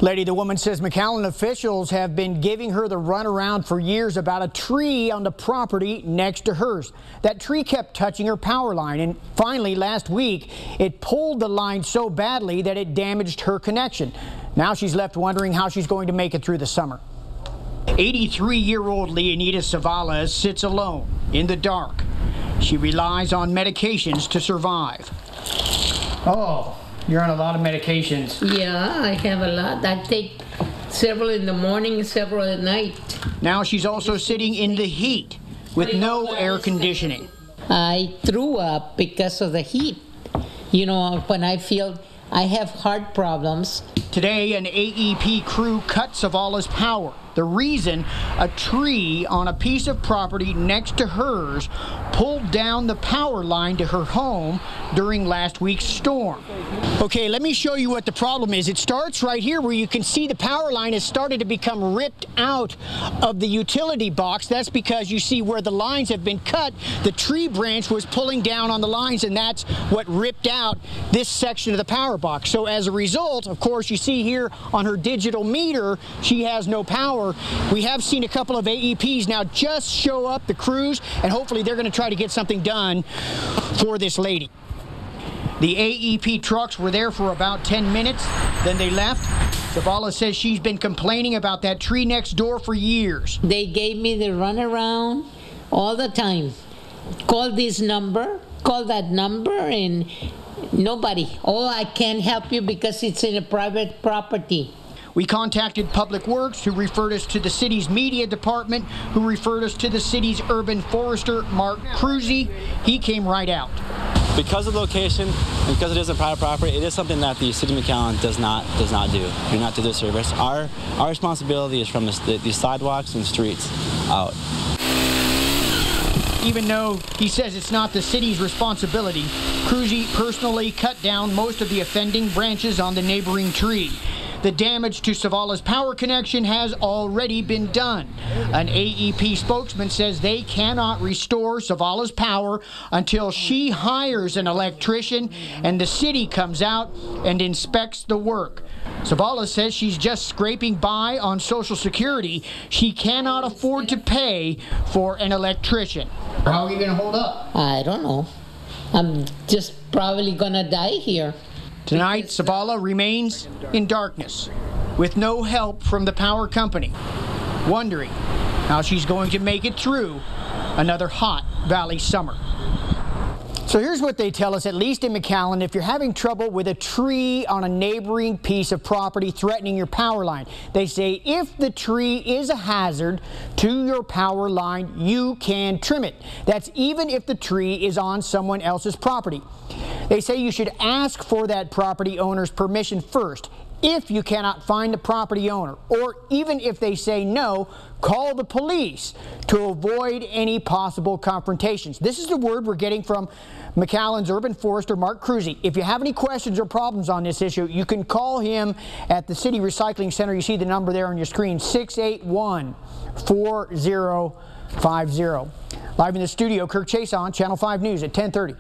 Lady, the woman says McAllen officials have been giving her the runaround for years about a tree on the property next to hers. That tree kept touching her power line, and finally last week it pulled the line so badly that it damaged her connection. Now she's left wondering how she's going to make it through the summer. 83-year-old Leonida Zavala sits alone in the dark. She relies on medications to survive. Oh. You're on a lot of medications. Yeah, I have a lot. I take several in the morning, several at night. Now she's also sitting in the heat with no air conditioning. I threw up because of the heat. You know, when I feel I have heart problems. Today, an AEP crew cut Zavala's power. The reason, a tree on a piece of property next to hers pulled down the power line to her home during last week's storm. Okay, let me show you what the problem is. It starts right here where you can see the power line has started to become ripped out of the utility box. That's because you see where the lines have been cut, the tree branch was pulling down on the lines, and that's what ripped out this section of the power box. So as a result, of course, you see here on her digital meter, she has no power. We have seen a couple of AEPs now just show up, the crews, and hopefully they're going to try to get something done for this lady. The AEP trucks were there for about 10 minutes, then they left. Zavala says she's been complaining about that tree next door for years. They gave me the runaround all the time. Call this number, call that number, and nobody. Oh, I can't help you because it's in a private property. We contacted Public Works, who referred us to the city's media department, who referred us to the city's urban forester, Mark Cruzy. He came right out. Because of the location and because it is a private property, it is something that the city of McAllen does not do. Do not do this service. Our responsibility is from the sidewalks and streets out. Even though he says it's not the city's responsibility, Cruzy personally cut down most of the offending branches on the neighboring tree. The damage to Zavala's power connection has already been done. An AEP spokesman says they cannot restore Zavala's power until she hires an electrician and the city comes out and inspects the work. Zavala says she's just scraping by on Social Security. She cannot afford to pay for an electrician. How are you going to hold up? I don't know. I'm just probably going to die here. Tonight, Zavala remains in darkness with no help from the power company, wondering how she's going to make it through another hot valley summer. So here's what they tell us, at least in McAllen: if you're having trouble with a tree on a neighboring piece of property threatening your power line, they say if the tree is a hazard to your power line, you can trim it. That's even if the tree is on someone else's property. They say you should ask for that property owner's permission first. If you cannot find the property owner, or even if they say no, call the police to avoid any possible confrontations. This is the word we're getting from McAllen's urban forester, Mark Cruzy. If you have any questions or problems on this issue, you can call him at the City Recycling Center. You see the number there on your screen, 681-4050. Live in the studio, Kirk Chaisson, Channel 5 News at 10:30.